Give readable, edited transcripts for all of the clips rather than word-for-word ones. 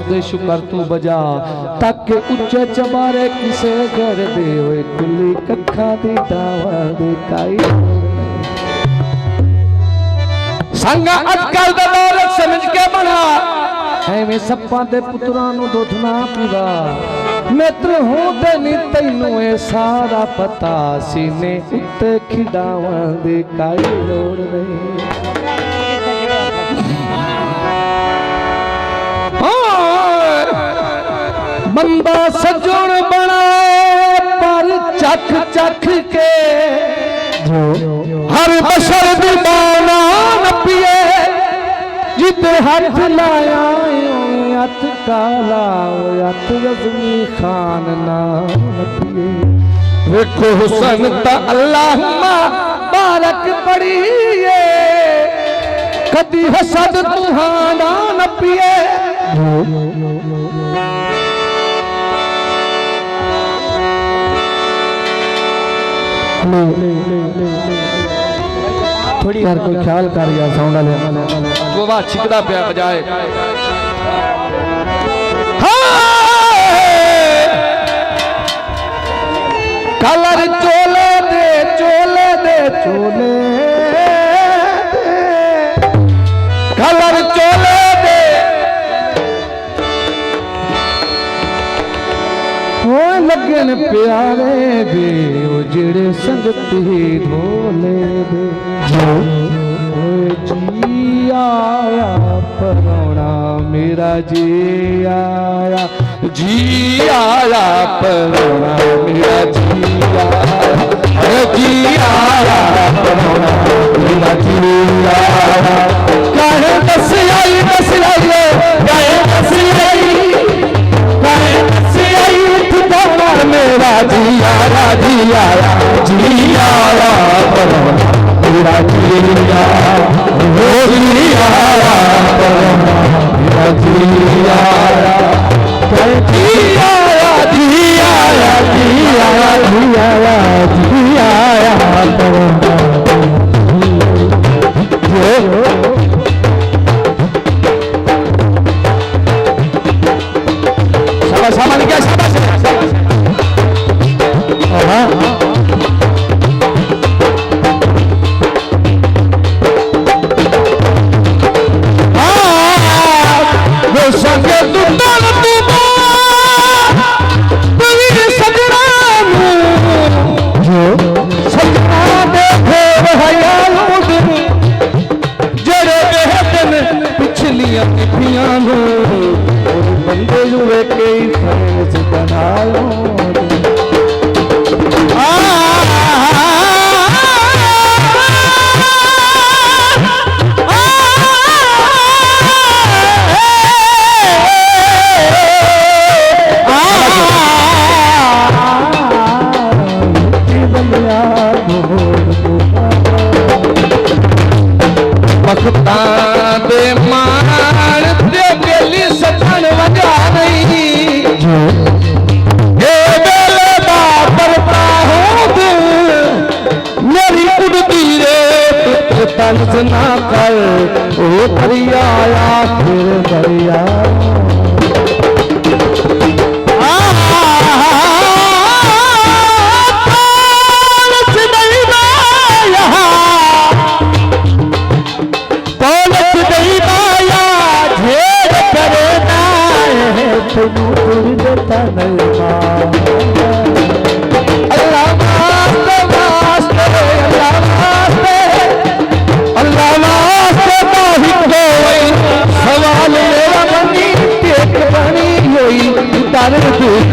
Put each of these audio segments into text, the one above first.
दे शुक्र तू बजा तक उच्चे चबारे किसे घर दे ओए कुली कखा दी दावा दे काई संगा अजकल दा दौर समझ के बना एवें सप्पा दे पुत्रां नू दुध ना पीवा मित्र हूं ते नी तैनू ए सारा पता सीने उत्ते खिडावां दे काई लोड़ नहीं बंदा सजन बना पर चख चख के हर बशर दी माना न पिए जिते हाथ लाया अत काला अत रज़मी खान ना न पिए वेखो हुसन ता अल्लाहुम्मा बारक पढ़िए कदी हसद तुहाना न पिए थोड़ी यार कोई ख्याल कर यार साउंड ले गोवा छिकदा पे बजाए कलर चोले दे चोले दे चोले कलर चोले दे हो लगन प्यारे दे ओ जेड़े संगती ढोले दे जी आया परोना मेरा जी आया परोना मेरा जी आया परोना मेरा जी आया काहे दस आई काहे दस आई ठिकाना मेरा जी आया परोना मेरा जी आया मेरा जी आया सामान क्या बंदे जुए के फैस बनायो भक्ता दे मान दे बेली सजन वजा नहीं हे बेले दा परता हो मेरी उड़ती रे तंस ना कर ओ दरिया फिर दरिया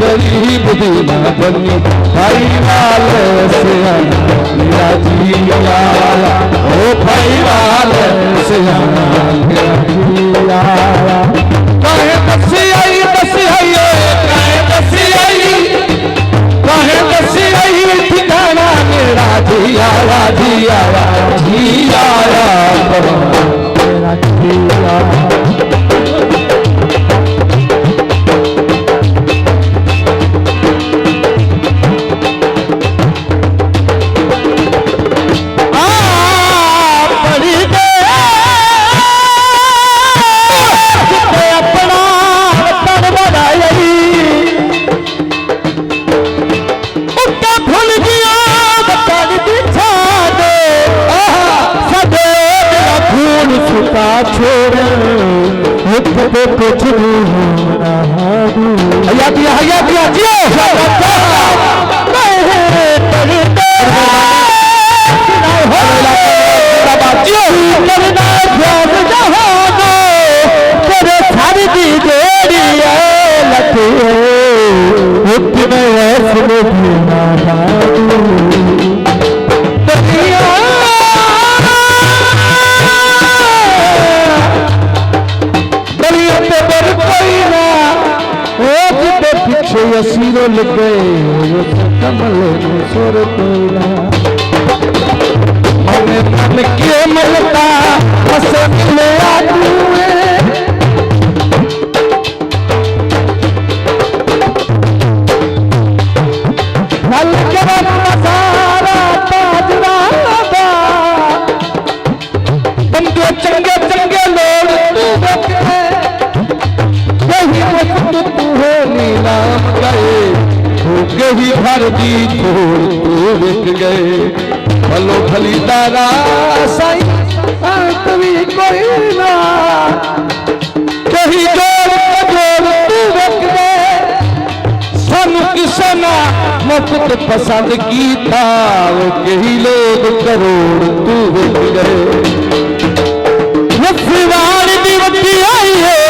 गरीब दीना बनी भाई लाल से मेरा जी आया ओ भाई लाल से मेरा जी आया काहे दसी आई काहे दसी आई ठिकाना मेरा जी आया मेरा जी आया असीरो लिख गए कमल सुर कोयला मन के मलता हस मिले नल करम सारा ताजरा बंदे चंगे चंगे लोग तू है नीलाम गए भूखे ही भर दी छोड़ तू बिक गए भलो भली दारा साई कभी कोई ना कहीं जोड़ तू बिक गए सानू किसे ना मुफ्त पसंद कीता कई लोग करोड़ तू बिक गए नफवार दी वड्डी आई है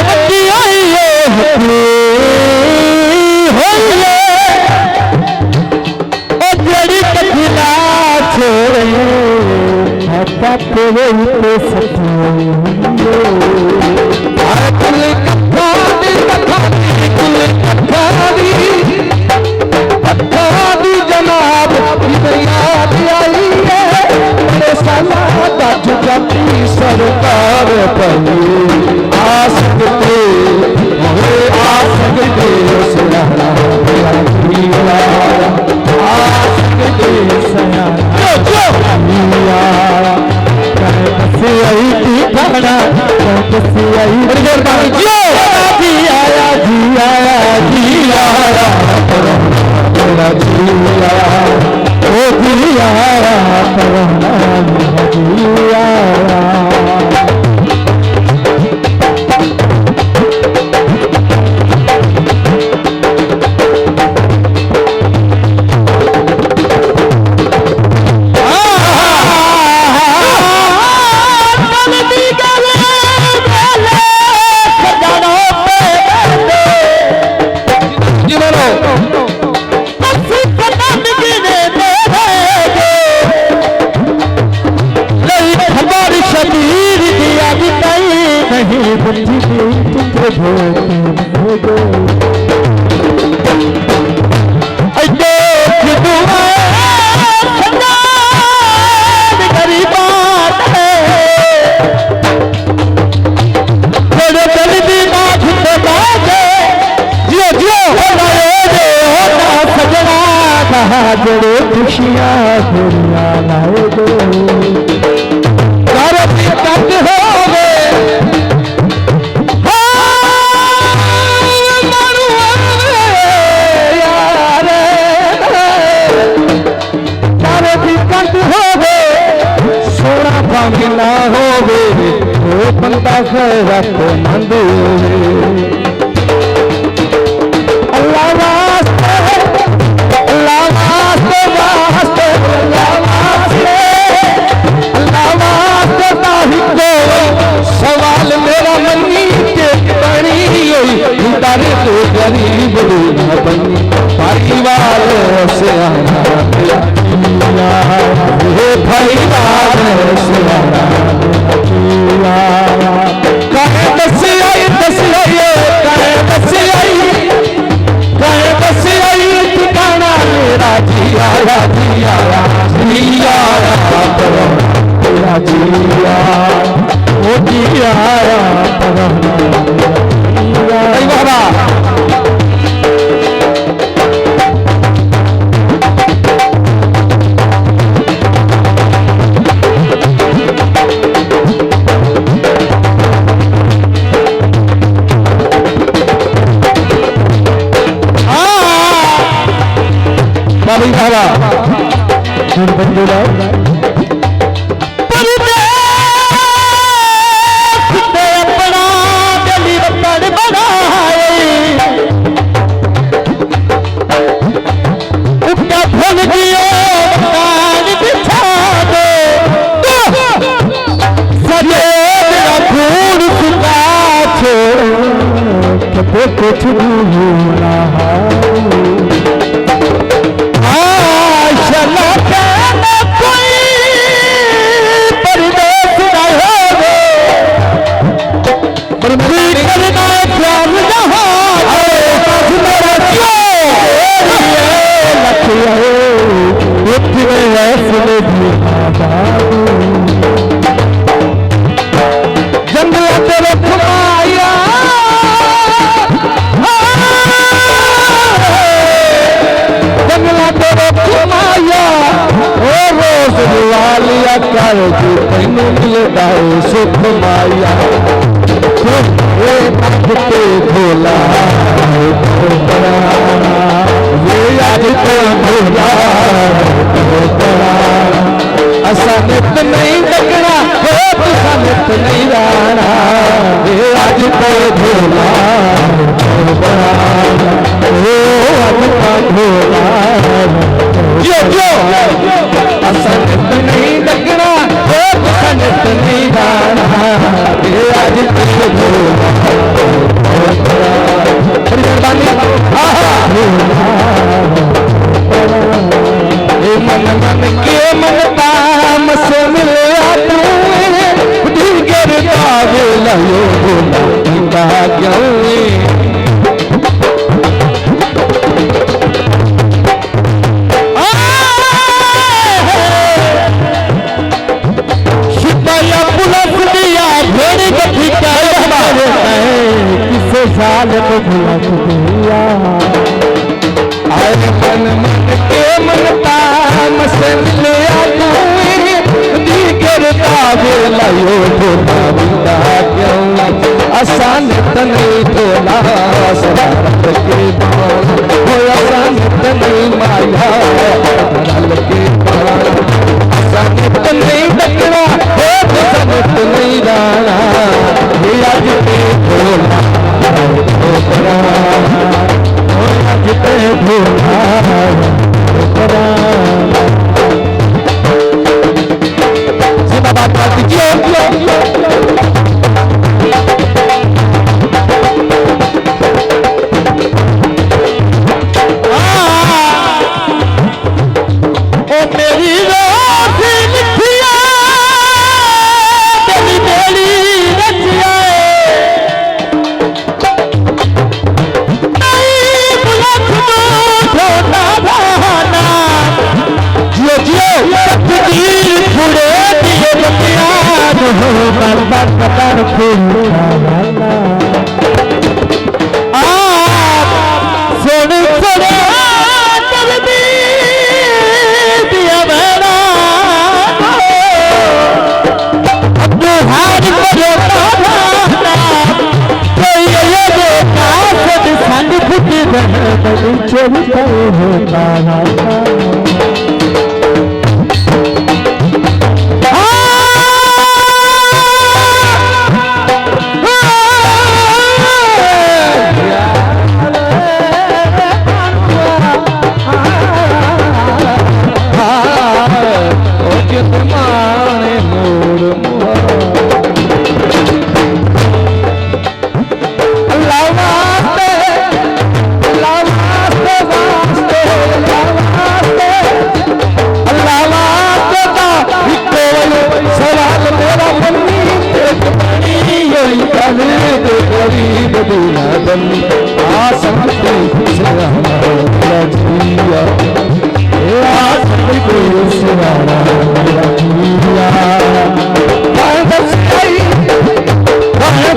जनाब याद आई है सरकार आ सकते बड़े खुशियाँ दुनिया लाए दो कर कट हो गए यार कर कट हो गए सोना भांग ना हो गए वो बंदा खैरत मंद सवाल मेरा मनी के बनी गरीब बनी परिवार से परिवार से कहे बस आई ठिकाना मेरा जिया तेरा जिया वो जिया बाबा बाबा अपना दिल बड़ा कुछ भूला चला कहना कोई परदेश न होवे पर मेरी करना प्यार जहाँ मेरा क्यों लखिया उठे ऐसे जंगल तेरे फुमाया जंगला तेरे फुमाया ओ रोज वालिया कर जी तेन मिलता सुख माया ते भोला ये आज तो भोला असा नित नहीं लगना तुसा नित नहीं राना ये आज तो भोला आज का भोला जो असा नित नहीं लगना तुसा नित नहीं राना ये आज तो भोला मन मन के मन ताम से मिलया तू गिर दावे लयो बोला क्यों शिपाया पुलिस दिया भेड़ गठी किसे साल को भुलस दिया आए मन मन के मन ताम से मिलया तू गिरता बेलायो भोला बिंदा क्यों आसान तने भोला शरारत के बाल हो आसान तने माया रल के बाल आसान तने डकना हो आसान तने राना ये आज के भोला आज के भोला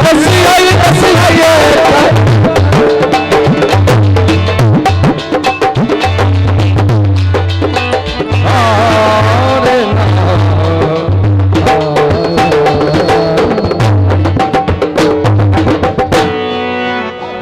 बसिया